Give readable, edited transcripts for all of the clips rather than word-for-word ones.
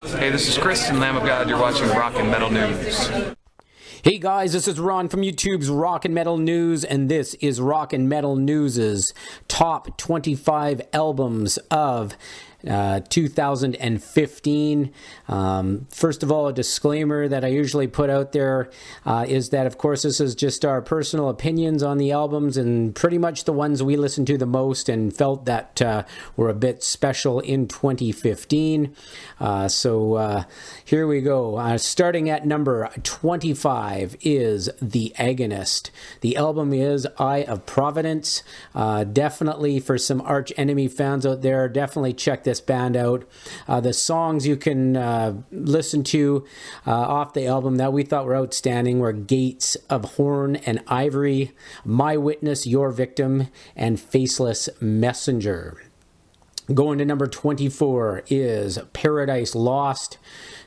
Hey, this is Chris and Lamb of God. You're watching Rock and Metal News. Hey guys, this is Ron from YouTube's Rock and Metal News, and this is Rock and Metal News's top 25 albums of 2015. First of all, a disclaimer that I usually put out there is that, of course, this is just our personal opinions on the albums and pretty much the ones we listened to the most and felt that were a bit special in 2015. So here we go. Starting at number 25 is The Agonist. The album is Eye of Providence. Definitely for some Arch Enemy fans out there, definitely check this band out. The songs you can listen to off the album that we thought were outstanding were Gates of Horn and Ivory, My Witness, Your Victim, and Faceless Messenger. Going to number 24 is Paradise Lost.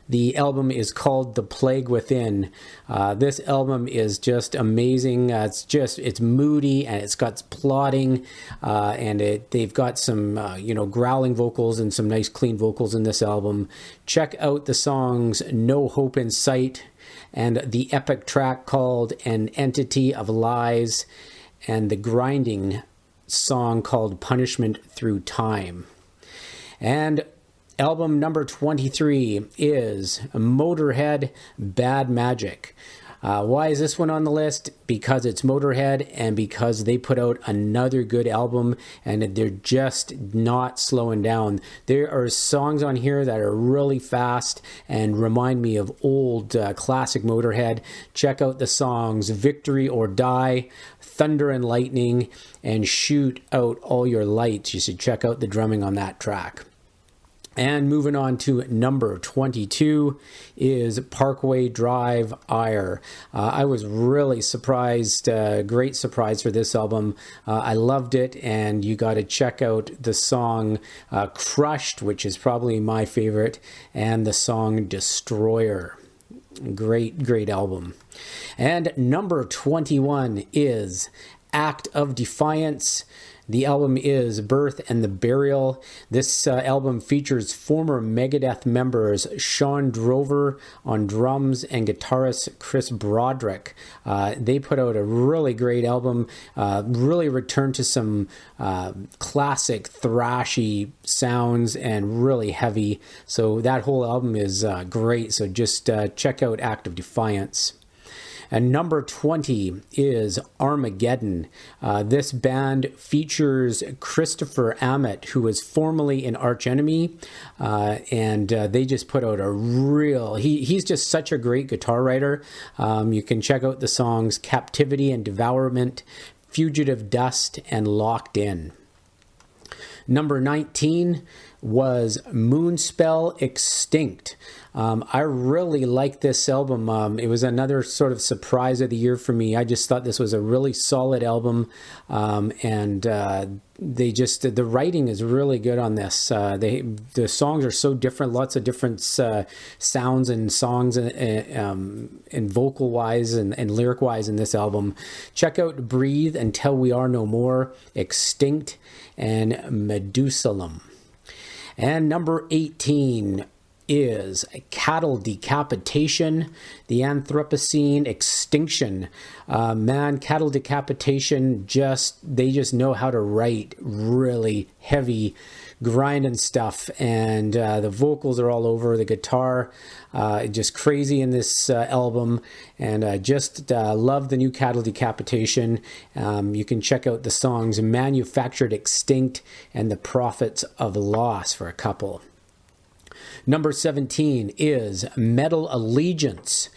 The album is called The Plague Within. This album is just amazing. It's moody and it's got plotting, and they've got some growling vocals and some nice clean vocals in this album. Check out the songs No Hope in Sight and the epic track called An Entity of Lies and the grinding song called Punishment Through Time. And album number 23 is Motorhead, Bad Magic. Why is this one on the list? Because it's Motorhead and because they put out another good album and they're just not slowing down. There are songs on here that are really fast and remind me of old classic Motorhead. Check out the songs Victory or Die, Thunder and Lightning, and Shoot Out All Your Lights. You should check out the drumming on that track. And moving on to number 22 is Parkway Drive Ire. I was really surprised, great surprise for this album. I loved it, and you got to check out the song Crushed, which is probably my favorite, and the song Destroyer. Great album. And number 21 is Act of Defiance. The album is Birth and the Burial. This album features former Megadeth members Sean Drover on drums and guitarist Chris Broderick. They put out a really great album, really returned to some classic thrashy sounds and really heavy. So that whole album is great. So just check out Act of Defiance. And number 20 is Armageddon. This band features Christopher Ammett, who was formerly an Arch Enemy, and they just put out a real... He's just such a great guitar writer. You can check out the songs Captivity and Devourment, Fugitive Dust, and Locked In. Number 19 was Moonspell Extinct. I really liked this album. It was another sort of surprise of the year for me. I just thought this was a really solid album, and the writing is really good on this. The songs are so different, lots of different sounds and songs and vocal wise and lyric wise in this album. Check out Breathe Until We Are No More, Extinct, and Medusalem. And number 18 is Cattle Decapitation, the Anthropocene Extinction. Cattle Decapitation, they just know how to write really heavy grinding stuff, and the vocals are all over, the guitar just crazy in this album, and love the new Cattle Decapitation. You can check out the songs Manufactured Extinct and The Prophets of Loss for a couple. Number 17 is Metal Allegiance.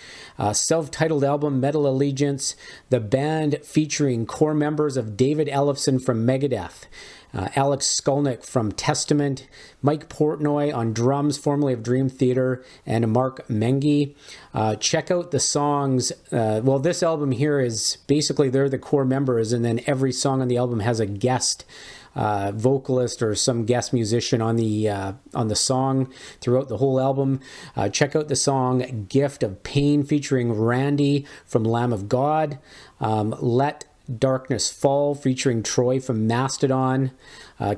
Self-titled album Metal Allegiance, the band featuring core members of David Ellefson from Megadeth, Alex Skolnick from Testament, Mike Portnoy on drums, formerly of Dream Theater, and Mark Mengi. Check out the songs. This album here is basically they're the core members, and then every song on the album has a guest vocalist or some guest musician on the song throughout the whole album. Check out the song Gift of Pain featuring Randy from Lamb of God. Let Darkness Fall featuring Troy from Mastodon.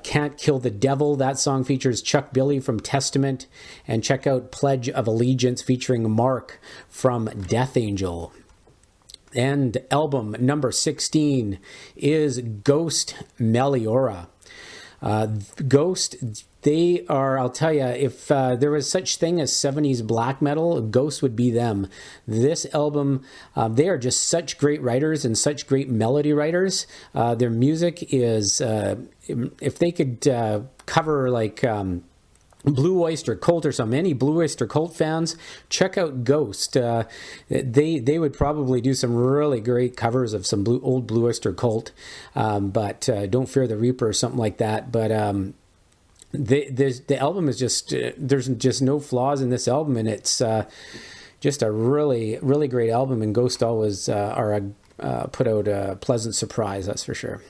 Can't Kill the Devil, that song features Chuck Billy from Testament. And check out Pledge of Allegiance featuring Mark from Death Angel. And album number 16 is Ghost Meliora. Ghost, they are, I'll tell you, if there was such thing as 70s black metal, Ghost would be them. This album, they are just such great writers and such great melody writers. Their music is, if they could cover like Blue Oyster Cult or something, any Blue Oyster Cult fans, check out Ghost. They would probably do some really great covers of some old Blue Oyster Cult, but Don't Fear the Reaper or something like that. But the album is just, there's just no flaws in this album, and it's just a really, really great album, and Ghost always put out a pleasant surprise, that's for sure.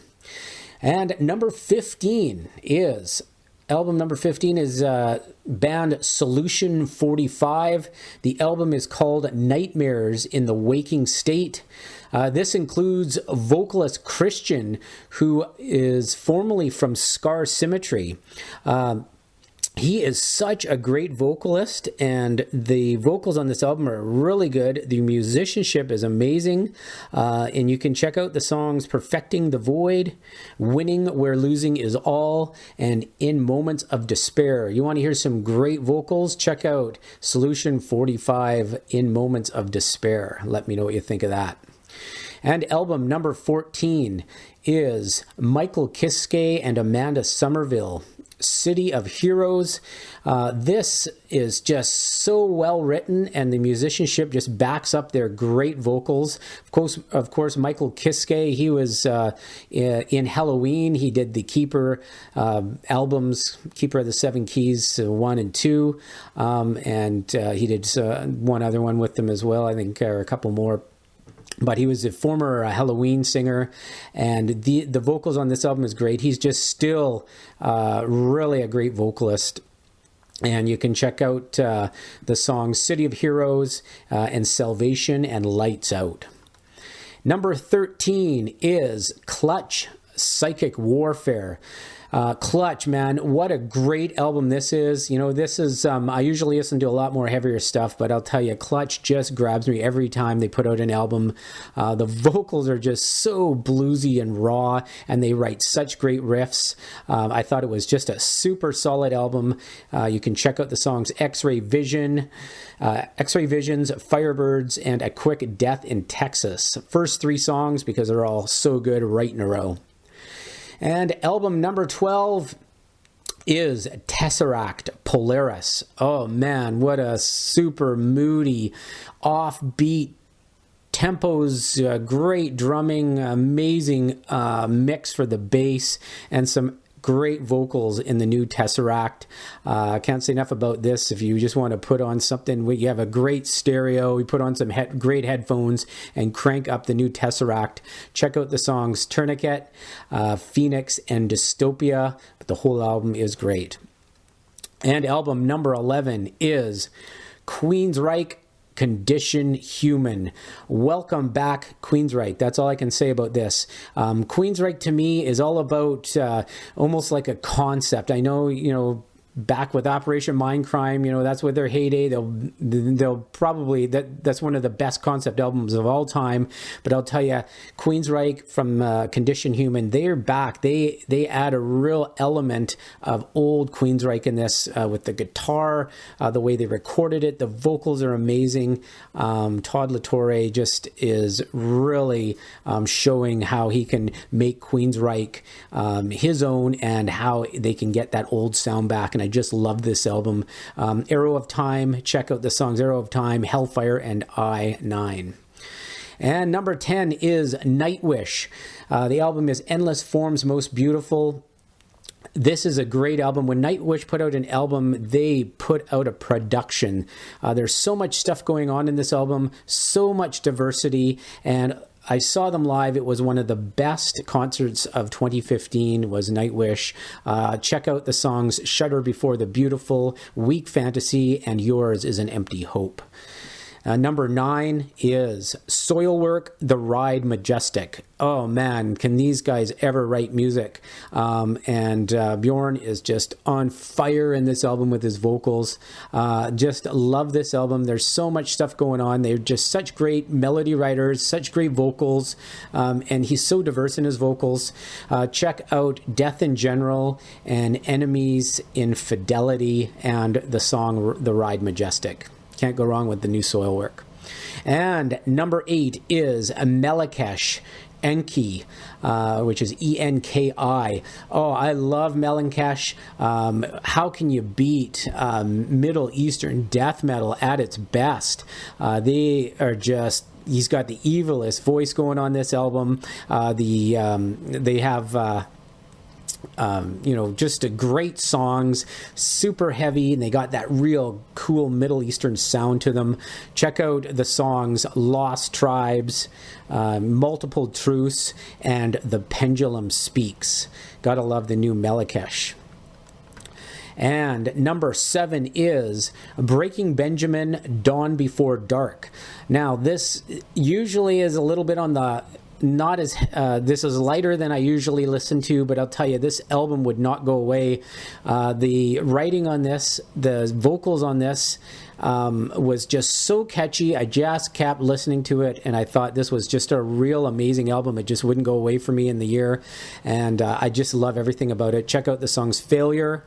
And number 15 is... Album number 15 is band Solution 45. The album is called Nightmares in the Waking State. This includes vocalist Christian, who is formerly from Scar Symmetry. He is such a great vocalist, and the vocals on this album are really good. The musicianship is amazing, and you can check out the songs Perfecting the Void, Winning Where Losing Is All, and In Moments of Despair. You want to hear some great vocals? Check out Solution 45, In Moments of Despair. Let me know what you think of that. And album number 14 is Michael Kiske and Amanda Somerville, City of Heroes. This is just so well written, and the musicianship just backs up their great vocals. Of course, Michael Kiske, he was in Halloween. He did the Keeper albums, Keeper of the Seven Keys 1 and 2, and he did one other one with them as well, I think, or a couple more. But he was a former Halloween singer, and the vocals on this album is great. He's just still really a great vocalist. And you can check out the songs City of Heroes and Salvation and Lights Out. Number 13 is Clutch, Psychic Warfare. Clutch, man, what a great album this is. You know, this is, I usually listen to a lot more heavier stuff, but I'll tell you, Clutch just grabs me every time they put out an album. The vocals are just so bluesy and raw, and they write such great riffs. I thought it was just a super solid album. You can check out the songs X-Ray Vision, X-Ray Visions, Firebirds, and A Quick Death in Texas. First three songs, because they're all so good, right in a row. And album number 12 is Tesseract Polaris. Oh man, what a super moody, offbeat, tempos, great drumming, amazing mix for the bass, and some great vocals in the new Tesseract. I can't say enough about this. If you just want to put on something, you have a great stereo, you put on some great headphones and crank up the new Tesseract. Check out the songs Tourniquet, Phoenix, and Dystopia. But the whole album is great. And album number 11 is Queensryche, Condition Human. Welcome back, Queensryche. That's all I can say about this. Queensryche to me is all about almost like a concept. I know, you know, back with Operation Mindcrime, you know, that's with their heyday. They'll probably, that's one of the best concept albums of all time. But I'll tell you, Queensryche from Condition Human, they're back. They add a real element of old Queensryche in this with the guitar, the way they recorded it. The vocals are amazing. Todd LaTorre just is really showing how he can make Queensryche his own, and how they can get that old sound back. And I just love this album. Arrow of Time, check out the songs Arrow of Time, Hellfire, and I-9. And number 10 is Nightwish. The album is Endless Forms Most Beautiful. This is a great album. When Nightwish put out an album, they put out a production. There's so much stuff going on in this album, so much diversity, and I saw them live. It was one of the best concerts of 2015 was Nightwish. Check out the songs Shudder Before the Beautiful, Weak Fantasy, and Yours is an Empty Hope. Number 9 is Soilwork, The Ride Majestic. Oh man, can these guys ever write music? And Bjorn is just on fire in this album with his vocals. Just love this album. There's so much stuff going on. They're just such great melody writers, such great vocals, and he's so diverse in his vocals. Check out Death in General and Enemies Infidelity and the song The Ride Majestic. Can't go wrong with the new Soilwork. And number 8 is Melekesh Enki, which is Enki. Oh, I love Melekesh. How can you beat Middle Eastern death metal at its best? They are just... He's got the evilest voice going on this album. They have... just great songs, super heavy, and they got that real cool Middle Eastern sound to them. Check out the songs Lost Tribes, Multiple Truths, and The Pendulum Speaks. Gotta love the new Melekesh. And number 7 is Breaking Benjamin, Dawn Before Dark. Now, this usually is a little bit on the... not as this is lighter than I usually listen to, but I'll tell you, this album would not go away. The writing on this, the vocals on this was just so catchy. I just kept listening to it, and I thought this was just a real amazing album. It just wouldn't go away for me in the year, and I just love everything about it. Check out the songs Failure,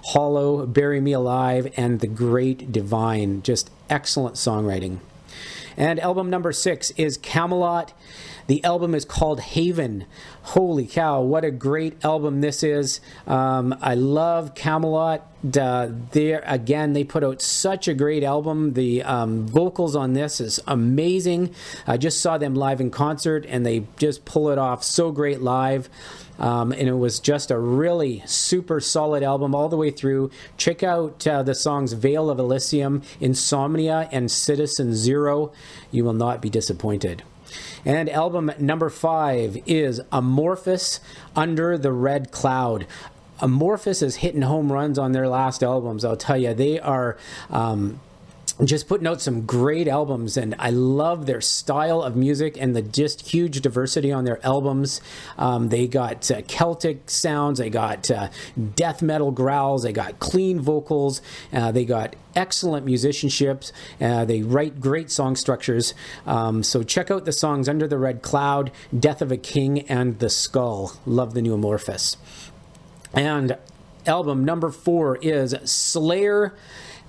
Hollow, Bury Me Alive, and The Great Divine. Just excellent songwriting. And album number 6 is Kamelot. The album is called Haven. Holy cow, what a great album this is. I love Kamelot. They put out such a great album. The vocals on this is amazing. I just saw them live in concert, and they just pull it off so great live. And it was just a really super solid album all the way through. Check out the songs Veil of Elysium, Insomnia, and Citizen Zero. You will not be disappointed. And album number 5 is Amorphis, Under the Red Cloud. Amorphis is hitting home runs on their last albums. I'll tell you, they are... just putting out some great albums, and I love their style of music and the just huge diversity on their albums. They got Celtic sounds, they got death metal growls, they got clean vocals, they got excellent musicianships, they write great song structures. So check out the songs Under the Red Cloud, Death of a King, and The Skull. Love the new Amorphis. And album number 4 is Slayer,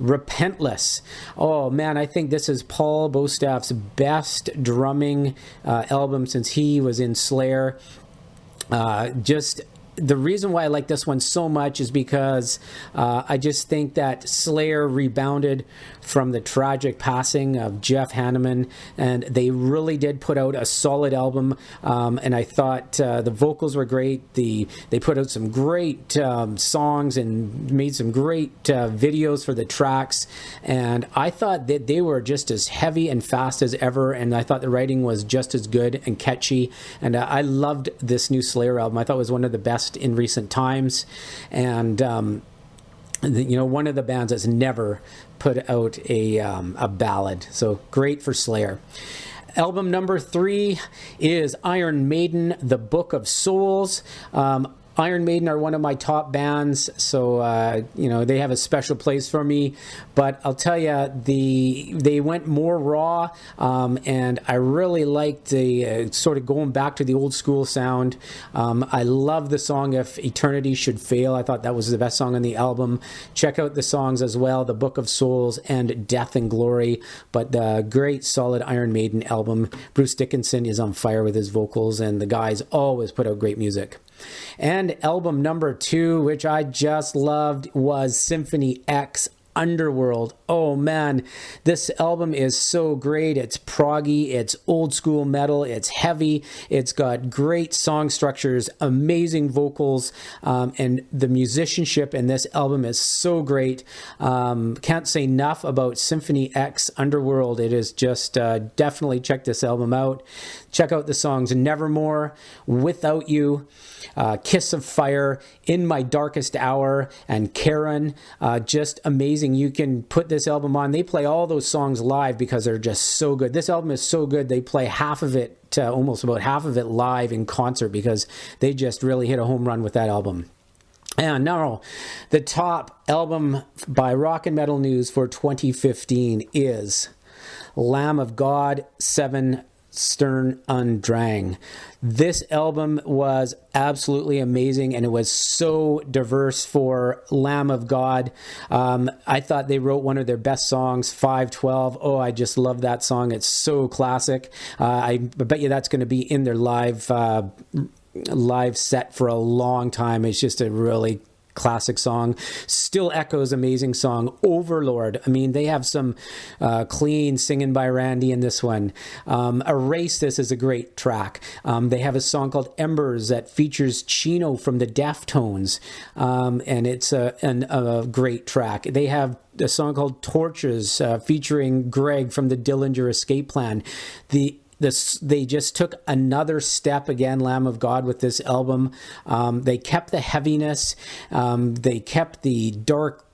Repentless. Oh man, I think this is Paul Bostap's best drumming album since he was in Slayer. Just the reason why I like this one so much is because I just think that Slayer rebounded from the tragic passing of Jeff Hanneman, and they really did put out a solid album. And I thought the vocals were great. They put out some great songs and made some great videos for the tracks. And I thought that they were just as heavy and fast as ever. And I thought the writing was just as good and catchy. And I loved this new Slayer album. I thought it was one of the best in recent times. And one of the bands that's never put out a ballad. So great for Slayer. Album number 3 is Iron Maiden, The Book of Souls. Iron Maiden are one of my top bands, so they have a special place for me. But I'll tell you, they went more raw, and I really liked the sort of going back to the old school sound. I love the song If Eternity Should Fail. I thought that was the best song on the album. Check out the songs as well, The Book of Souls and Death and Glory. But the great solid Iron Maiden album. Bruce Dickinson is on fire with his vocals, and the guys always put out great music. And album number 2, which I just loved, was Symphony X, Underworld. Oh man, this album is so great. It's proggy, it's old school metal, it's heavy, it's got great song structures, amazing vocals, and the musicianship in this album is so great. Can't say enough about Symphony X, Underworld. It is just definitely check this album out. Check out the songs Nevermore, Without You, Kiss of Fire, In My Darkest Hour, and Charon. Just amazing amazing. You can put this album on. They play all those songs live because they're just so good. This album is so good. They play half of it, almost about half of it live in concert because they just really hit a home run with that album. And now, the top album by RockAndMetalNewz for 2015 is Lamb of God 7 Sturm und Drang. This album was absolutely amazing, and it was so diverse for Lamb of God. I thought they wrote one of their best songs, 512. Oh, I just love that song. It's so classic. I bet you that's going to be in their live set for a long time. It's just a really classic song. Still echoes amazing song. Overlord. I mean, they have some clean singing by Randy in this one. Erase This is a great track. They have a song called Embers that features Chino from the Deftones, and it's a great track. They have a song called Torches featuring Greg from the Dillinger Escape Plan. They just took another step again, Lamb of God, with this album. They kept the heaviness. They kept the dark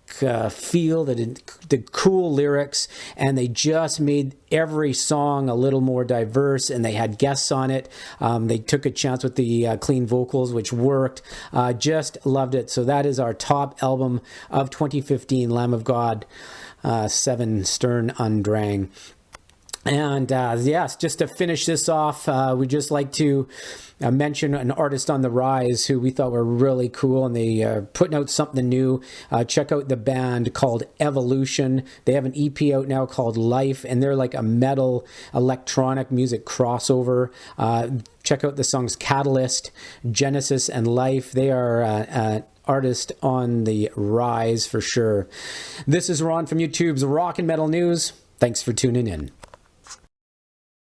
feel, the cool lyrics, and they just made every song a little more diverse, and they had guests on it. They took a chance with the clean vocals, which worked. Just loved it. So that is our top album of 2015, Lamb of God, 7 Sturm und Drang. And yes, just to finish this off, we'd just like to mention an artist on the rise who we thought were really cool, and they are putting out something new. Check out the band called Evolution. They have an EP out now called Life, and they're like a metal electronic music crossover. Check out the songs Catalyst, Genesis, and Life. They are an artist on the rise for sure. This is Ron from YouTube's Rock and Metal News. Thanks for tuning in.